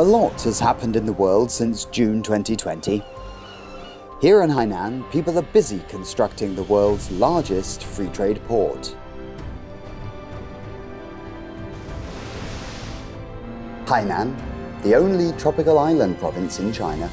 A lot has happened in the world since June 2020. Here in Hainan, people are busy constructing the world's largest free trade port. Hainan, the only tropical island province in China,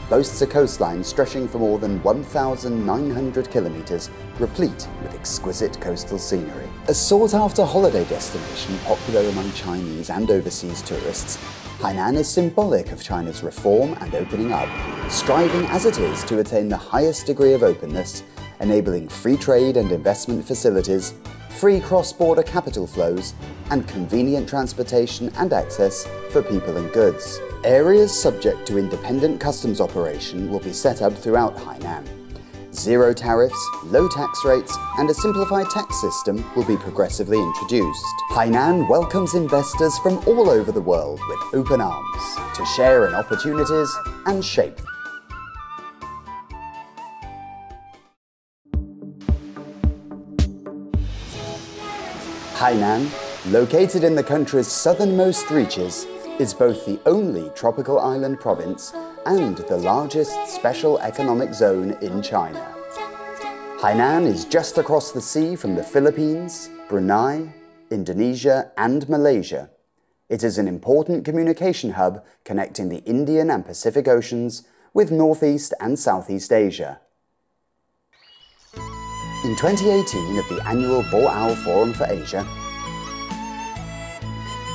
boasts a coastline stretching for more than 1,900 kilometers, replete with exquisite coastal scenery. A sought-after holiday destination popular among Chinese and overseas tourists, Hainan is symbolic of China's reform and opening up, striving as it is to attain the highest degree of openness, enabling free trade and investment facilities, free cross-border capital flows, and convenient transportation and access for people and goods. Areas subject to independent customs operation will be set up throughout Hainan. Zero tariffs, low tax rates, and a simplified tax system will be progressively introduced. Hainan welcomes investors from all over the world with open arms to share in opportunities and shape them. Hainan, located in the country's southernmost reaches, is both the only tropical island province and the largest special economic zone in China. Hainan is just across the sea from the Philippines, Brunei, Indonesia, and Malaysia. It is an important communication hub connecting the Indian and Pacific Oceans with Northeast and Southeast Asia. In 2018, at the annual Boao Forum for Asia,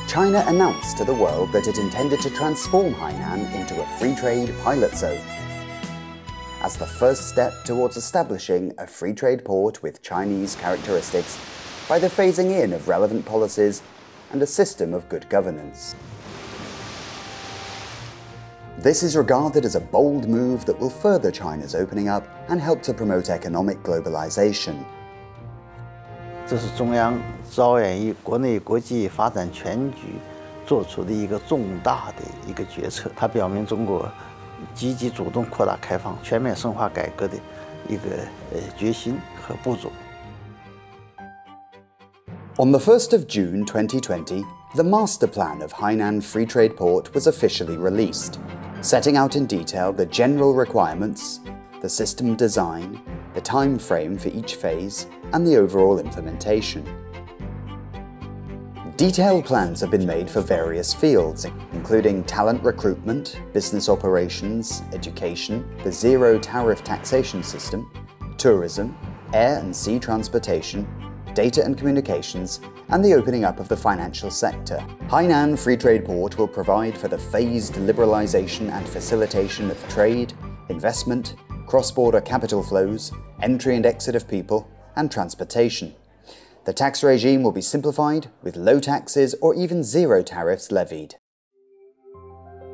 China announced to the world that it intended to transform Hainan into a free trade pilot zone, as the first step towards establishing a free trade port with Chinese characteristics by the phasing in of relevant policies and a system of good governance. This is regarded as a bold move that will further China's opening up and help to promote economic globalization. 这是中央着眼于国内国际发展全局做出的一个重大的一个决策，它表明中国积极主动扩大开放、全面深化改革的一个决心和步骤。On the 1st of June 2020, the master plan of Hainan Free Trade Port was officially released, setting out in detail the general requirements, the system design, the time frame for each phase, and the overall implementation. Detailed plans have been made for various fields, including talent recruitment, business operations, education, the zero tariff taxation system, tourism, air and sea transportation, data and communications, and the opening up of the financial sector. Hainan Free Trade Port will provide for the phased liberalization and facilitation of trade, investment, cross-border capital flows, entry and exit of people, and transportation. The tax regime will be simplified, with low taxes or even zero tariffs levied.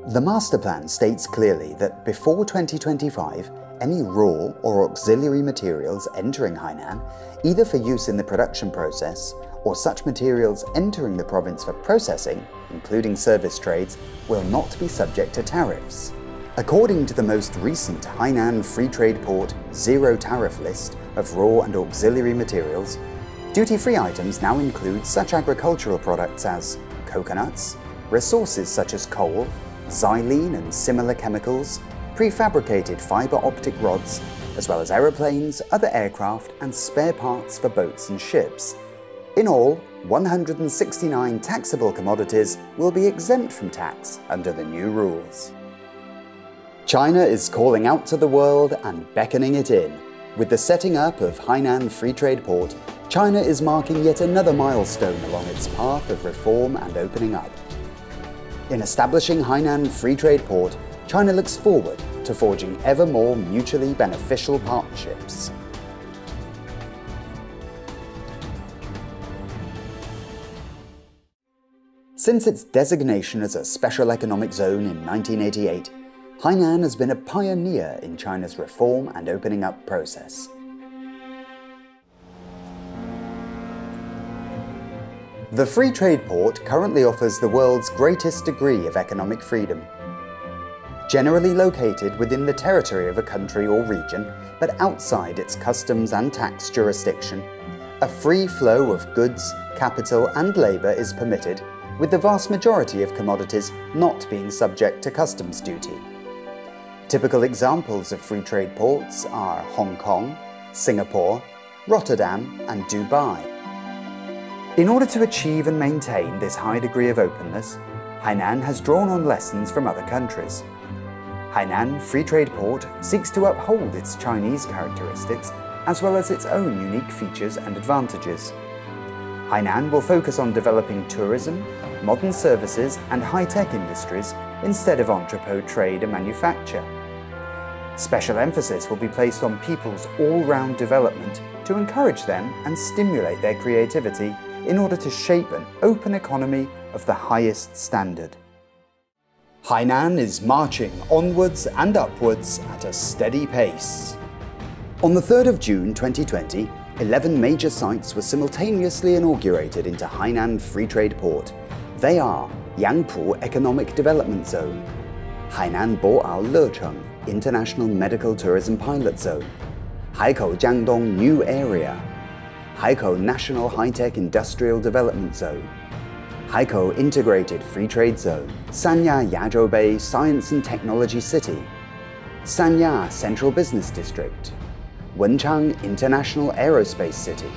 The master plan states clearly that before 2025, any raw or auxiliary materials entering Hainan, either for use in the production process or such materials entering the province for processing, including service trades, will not be subject to tariffs. According to the most recent Hainan Free Trade Port Zero Tariff list of raw and auxiliary materials, duty-free items now include such agricultural products as coconuts, resources such as coal, xylene and similar chemicals, prefabricated fiber optic rods, as well as aeroplanes, other aircraft, and spare parts for boats and ships. In all, 169 taxable commodities will be exempt from tax under the new rules. China is calling out to the world and beckoning it in. With the setting up of Hainan Free Trade Port, China is marking yet another milestone along its path of reform and opening up. In establishing Hainan Free Trade Port, China looks forward to forging ever more mutually beneficial partnerships. Since its designation as a special economic zone in 1988, Hainan has been a pioneer in China's reform and opening up process. The Free Trade Port currently offers the world's greatest degree of economic freedom. Generally located within the territory of a country or region, but outside its customs and tax jurisdiction, a free flow of goods, capital and labour is permitted, with the vast majority of commodities not being subject to customs duty. Typical examples of free trade ports are Hong Kong, Singapore, Rotterdam, and Dubai. In order to achieve and maintain this high degree of openness, Hainan has drawn on lessons from other countries. Hainan Free Trade Port seeks to uphold its Chinese characteristics as well as its own unique features and advantages. Hainan will focus on developing tourism, modern services and high-tech industries instead of entrepot trade and manufacture. Special emphasis will be placed on people's all-round development to encourage them and stimulate their creativity in order to shape an open economy of the highest standard. Hainan is marching onwards and upwards at a steady pace. On the 3rd of June 2020, 11 major sites were simultaneously inaugurated into Hainan Free Trade Port. They are Yangpu Economic Development Zone, Hainan Boao Lecheng International Medical Tourism Pilot Zone, Haikou Jiangdong New Area, Haikou National High-Tech Industrial Development Zone, Haikou Integrated Free Trade Zone, Sanya Yazhoubei Science and Technology City, Sanya Central Business District, Wenchang International Aerospace City,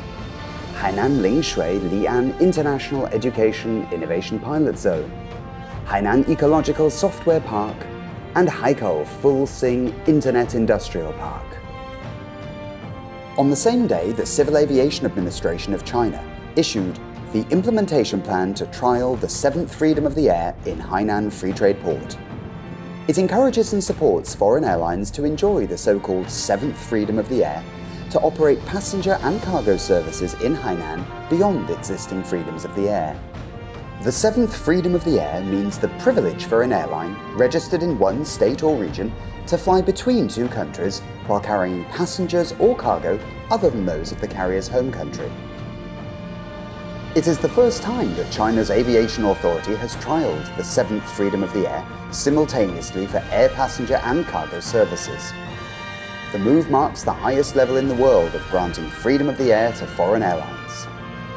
Hainan Lingshui Lian International Education Innovation Pilot Zone, Hainan Ecological Software Park, and Haikou Fulxing Internet Industrial Park. On the same day, the Civil Aviation Administration of China issued the implementation plan to trial the 7th freedom of the air in Hainan Free Trade Port. It encourages and supports foreign airlines to enjoy the so-called 7th freedom of the air to operate passenger and cargo services in Hainan beyond existing freedoms of the air. The 7th freedom of the air means the privilege for an airline registered in one state or region to fly between two countries while carrying passengers or cargo other than those of the carrier's home country. It is the first time that China's aviation authority has trialled the 7th freedom of the air simultaneously for air passenger and cargo services. The move marks the highest level in the world of granting freedom of the air to foreign airlines.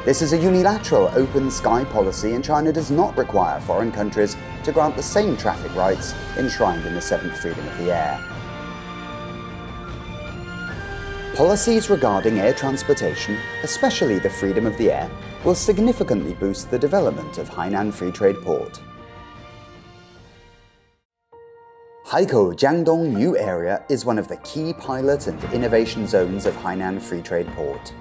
This is a unilateral open sky policy, and China does not require foreign countries to grant the same traffic rights enshrined in the 7th freedom of the air. Policies regarding air transportation, especially the freedom of the air, will significantly boost the development of Hainan Free Trade Port. Haikou Jiangdong New Area is one of the key pilot and innovation zones of Hainan Free Trade Port.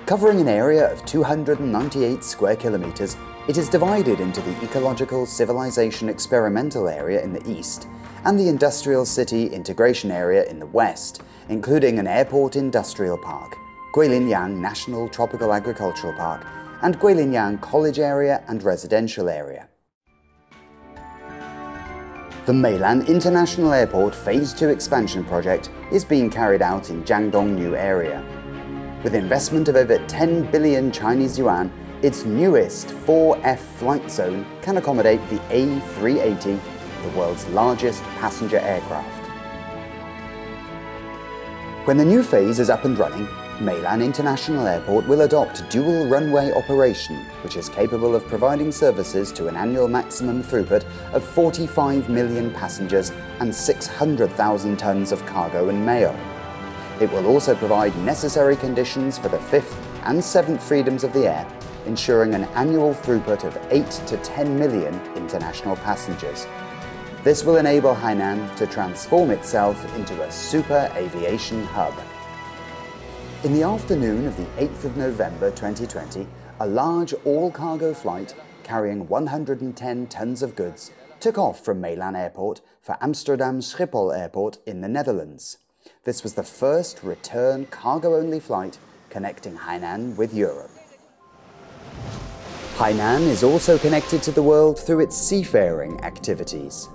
Covering an area of 298 square kilometers, it is divided into the Ecological Civilization Experimental Area in the east and the Industrial City Integration Area in the west, including an airport industrial park, Guilinyang National Tropical Agricultural Park, and Guilinyang College Area and Residential Area. The Meilan International Airport Phase 2 expansion project is being carried out in Jiangdong New Area. With investment of over 10 billion Chinese yuan, its newest 4F flight zone can accommodate the A380, the world's largest passenger aircraft. When the new phase is up and running, Meilan International Airport will adopt dual runway operation, which is capable of providing services to an annual maximum throughput of 45 million passengers and 600,000 tons of cargo and mail. It will also provide necessary conditions for the 5th and 7th freedoms of the air, ensuring an annual throughput of 8 to 10 million international passengers. This will enable Hainan to transform itself into a super aviation hub. In the afternoon of the 8th of November 2020, a large all-cargo flight carrying 110 tons of goods took off from Meilan Airport for Amsterdam Schiphol Airport in the Netherlands. This was the first return cargo-only flight connecting Hainan with Europe. Hainan is also connected to the world through its seafaring activities.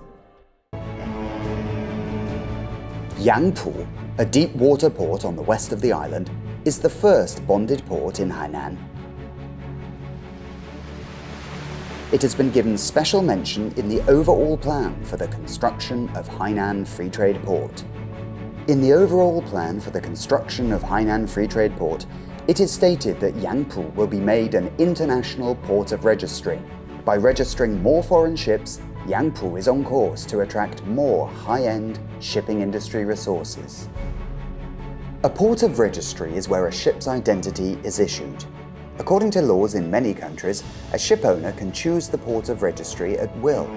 Yangpu, a deep water port on the west of the island, is the first bonded port in Hainan. It has been given special mention in the overall plan for the construction of Hainan Free Trade Port. In the overall plan for the construction of Hainan Free Trade Port, it is stated that Yangpu will be made an international port of registry. By registering more foreign ships, Yangpu is on course to attract more high-end shipping industry resources. A port of registry is where a ship's identity is issued. According to laws in many countries, a ship owner can choose the port of registry at will.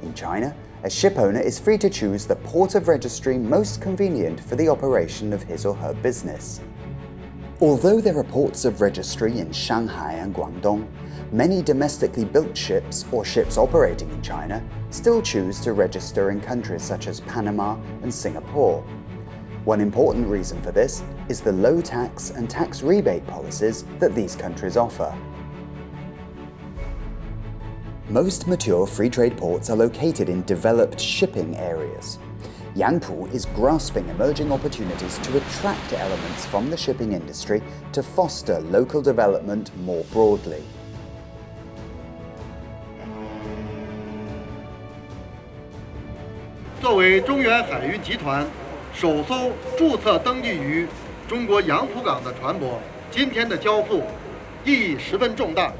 In China, a ship owner is free to choose the port of registry most convenient for the operation of his or her business. Although there are ports of registry in Shanghai and Guangdong, many domestically built ships or ships operating in China still choose to register in countries such as Panama and Singapore. One important reason for this is the low tax and tax rebate policies that these countries offer. Most mature free trade ports are located in developed shipping areas. Yangpu is grasping emerging opportunities to attract elements from the shipping industry to foster local development more broadly. 作为中原海运集团首艘注册登记于中国杨浦港的船舶，今天的交付意义十分重大。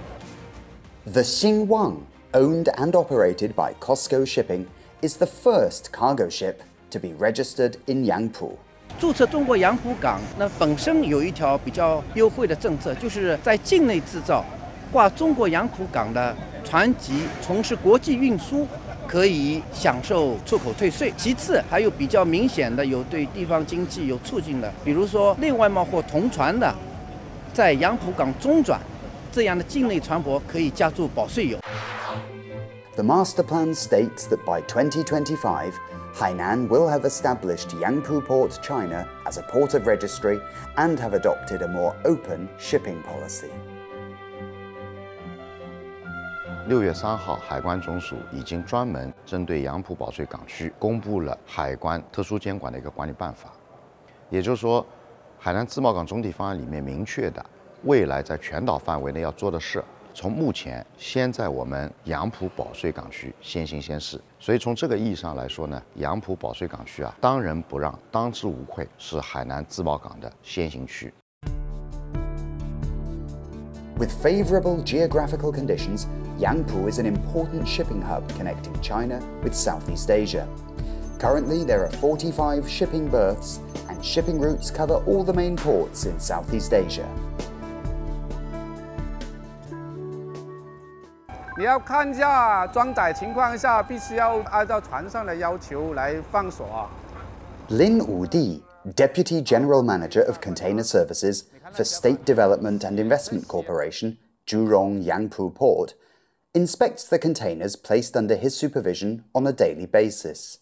The Xinguang, owned and operated by COSCO Shipping, is the first cargo ship to be registered in Yangpu. 注册中国杨浦港，那本身有一条比较优惠的政策，就是在境内制造，挂中国杨浦港的船籍从事国际运输，可以享受出口退税。其次，还有比较明显的有对地方经济有促进的，比如说内外贸或同船的，在杨浦港中转，这样的境内船舶可以加注保税油。The master plan states that by 2025, Hainan will have established Yangpu Port China as a port of registry and have adopted a more open shipping policy. 6月3号，海关总署已经专门针对杨浦保税港区公布了海关特殊监管的一个管理办法。也就是说，海南自贸港总体方案里面明确的，未来在全岛范围内要做的事，从目前先在我们杨浦保税港区先行先试。所以从这个意义上来说呢，杨浦保税港区啊，当仁不让，当之无愧是海南自贸港的先行区。With favorable geographical conditions, Yangpu is an important shipping hub connecting China with Southeast Asia. Currently, there are 45 shipping berths, and shipping routes cover all the main ports in Southeast Asia. 你要看一下装载情况下，必须要按照船上的要求来放锁。Lin Wudi, Deputy General Manager of Container Services for State Development and Investment Corporation, Zhurong Yangpu Port, inspects the containers placed under his supervision on a daily basis.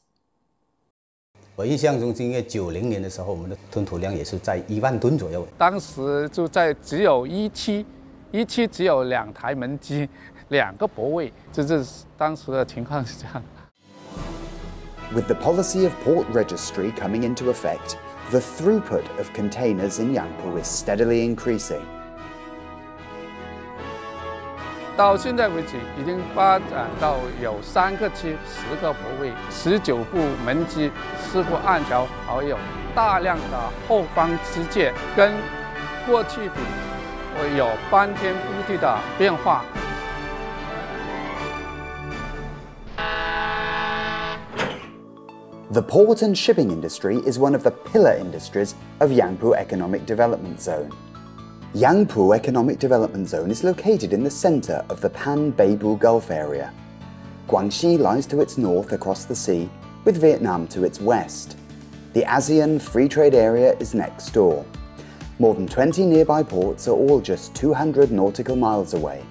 我印象中，因为90年的时候，我们的吞吐量也是在1万吨左右。当时就在只有一期只有2台门机，2个泊位，这是当时的情况是这样。With the policy of port registry coming into effect, the throughput of containers in Yangpu is steadily increasing. 到现在为止，已经发展到有3个区、10个泊位、19部门机、4部暗桥，还有大量的后方支架，跟过去比有翻天覆地的变化。The port and shipping industry is one of the pillar industries of Yangpu Economic Development Zone. Yangpu Economic Development Zone is located in the center of the Pan-Beibu Gulf area. Guangxi lies to its north across the sea, with Vietnam to its west. The ASEAN Free Trade Area is next door. More than 20 nearby ports are all just 200 nautical miles away.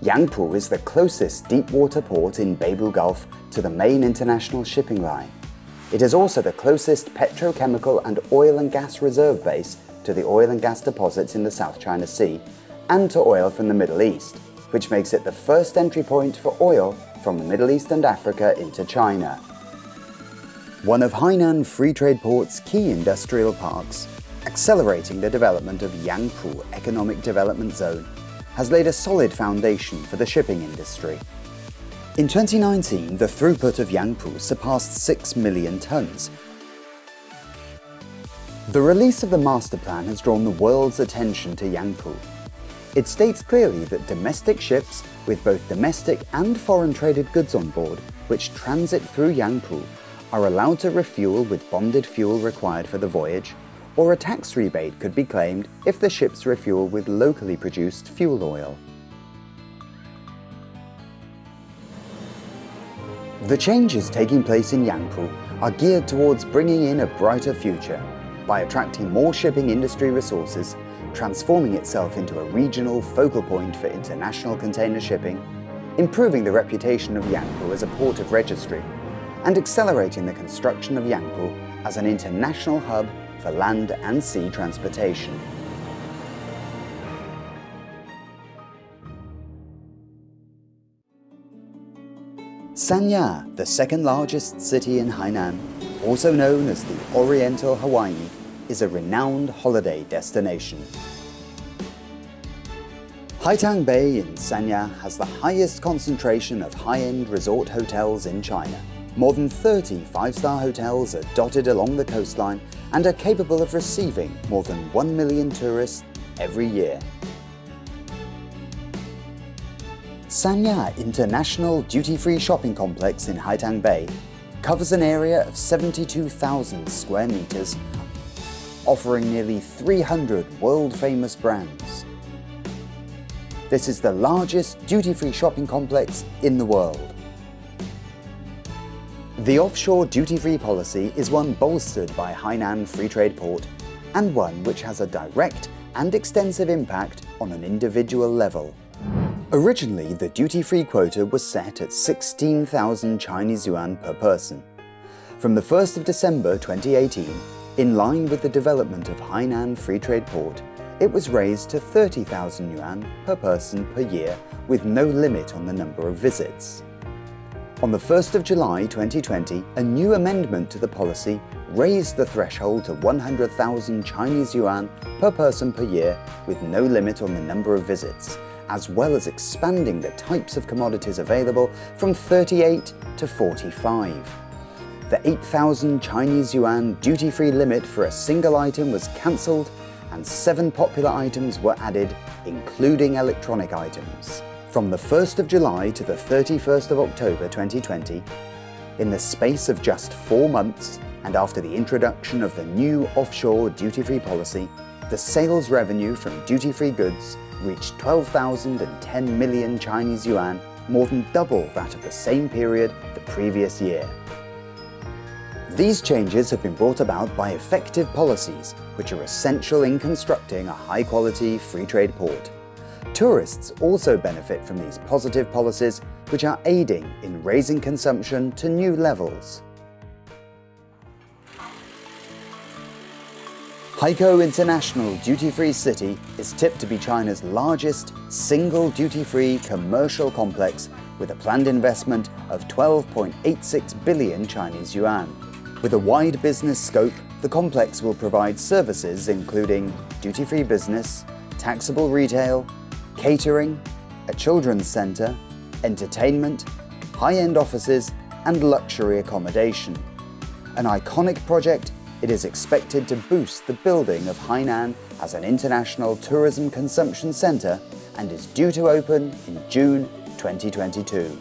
Yangpu is the closest deep-water port in Beibu Gulf to the main international shipping line. It is also the closest petrochemical and oil and gas reserve base to the oil and gas deposits in the South China Sea and to oil from the Middle East, which makes it the first entry point for oil from the Middle East and Africa into China. One of Hainan Free Trade Port's key industrial parks, accelerating the development of Yangpu Economic Development Zone, has laid a solid foundation for the shipping industry. In 2019, the throughput of Yangpu surpassed 6 million tons. The release of the master plan has drawn the world's attention to Yangpu. It states clearly that domestic ships with both domestic and foreign traded goods on board, which transit through Yangpu, are allowed to refuel with bonded fuel required for the voyage, or a tax rebate could be claimed if the ships refuel with locally produced fuel oil. The changes taking place in Yangpu are geared towards bringing in a brighter future by attracting more shipping industry resources, transforming itself into a regional focal point for international container shipping, improving the reputation of Yangpu as a port of registry, and accelerating the construction of Yangpu as an international hub for land and sea transportation. Sanya, the second largest city in Hainan, also known as the Oriental Hawaii, is a renowned holiday destination. Haitang Bay in Sanya has the highest concentration of high-end resort hotels in China. More than 30 five-star hotels are dotted along the coastline and are capable of receiving more than 1 million tourists every year. Sanya International Duty-Free Shopping Complex in Haitang Bay covers an area of 72,000 square meters, offering nearly 300 world-famous brands. This is the largest duty-free shopping complex in the world. The offshore duty-free policy is one bolstered by Hainan Free Trade Port and one which has a direct and extensive impact on an individual level. Originally, the duty-free quota was set at 16,000 Chinese yuan per person. From the 1st of December 2018, in line with the development of Hainan Free Trade Port, it was raised to 30,000 yuan per person per year with no limit on the number of visits. On the 1st of July 2020, a new amendment to the policy raised the threshold to 100,000 Chinese yuan per person per year with no limit on the number of visits, as well as expanding the types of commodities available from 38 to 45. The 8,000 Chinese yuan duty-free limit for a single item was cancelled and 7 popular items were added, including electronic items. From the 1st of July to the 31st of October 2020, in the space of just 4 months, and after the introduction of the new offshore duty-free policy, the sales revenue from duty-free goods reached 12,010 million Chinese yuan, more than double that of the same period the previous year. These changes have been brought about by effective policies, which are essential in constructing a high-quality free trade port. Tourists also benefit from these positive policies, which are aiding in raising consumption to new levels. Haikou International Duty-Free City is tipped to be China's largest single duty-free commercial complex with a planned investment of 12.86 billion Chinese yuan. With a wide business scope, the complex will provide services including duty-free business, taxable retail, catering, a children's centre, entertainment, high-end offices and luxury accommodation. An iconic project, it is expected to boost the building of Hainan as an international tourism consumption centre and is due to open in June 2022.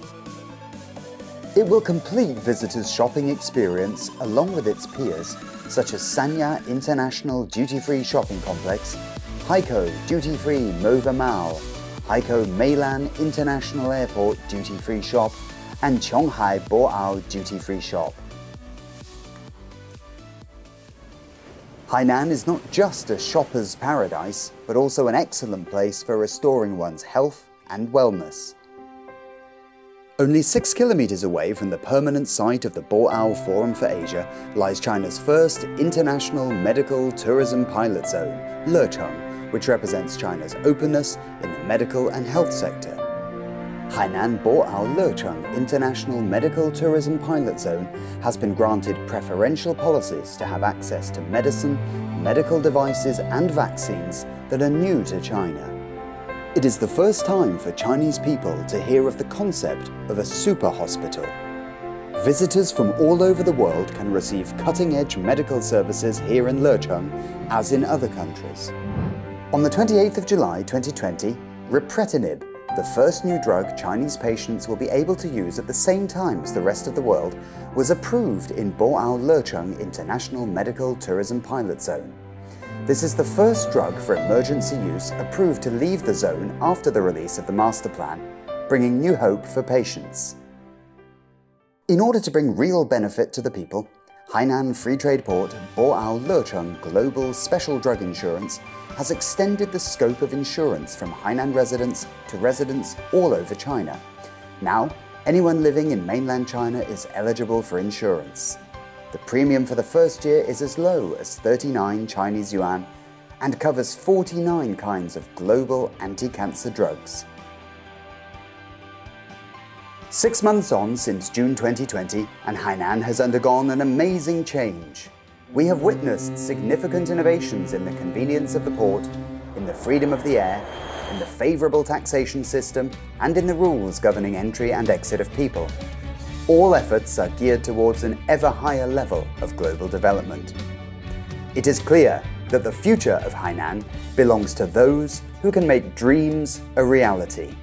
It will complete visitors' shopping experience along with its peers such as Sanya International Duty-Free Shopping Complex, Haikou Duty-Free Mova Mall, Haikou Meilan International Airport Duty-Free Shop and Qionghai Boao Duty-Free Shop. Hainan is not just a shopper's paradise, but also an excellent place for restoring one's health and wellness. Only 6 kilometers away from the permanent site of the Boao Forum for Asia lies China's first international medical tourism pilot zone, Lecheng, which represents China's openness in the medical and health sector. Hainan Boao Lecheng International Medical Tourism Pilot Zone has been granted preferential policies to have access to medicine, medical devices and vaccines that are new to China. It is the first time for Chinese people to hear of the concept of a super hospital. Visitors from all over the world can receive cutting-edge medical services here in Lecheng, as in other countries. On the 28th of July 2020, ripretinib, the first new drug Chinese patients will be able to use at the same time as the rest of the world, was approved in Boao-Lecheng International Medical Tourism Pilot Zone. This is the first drug for emergency use approved to leave the zone after the release of the master plan, bringing new hope for patients. In order to bring real benefit to the people, Hainan Free Trade Port Boao-Lecheng Global Special Drug Insurance has extended the scope of insurance from Hainan residents to residents all over China. Now, anyone living in mainland China is eligible for insurance. The premium for the first year is as low as 39 Chinese yuan and covers 49 kinds of global anti-cancer drugs. 6 months on since June 2020, and Hainan has undergone an amazing change. We have witnessed significant innovations in the convenience of the port, in the freedom of the air, in the favourable taxation system, and in the rules governing entry and exit of people. All efforts are geared towards an ever higher level of global development. It is clear that the future of Hainan belongs to those who can make dreams a reality.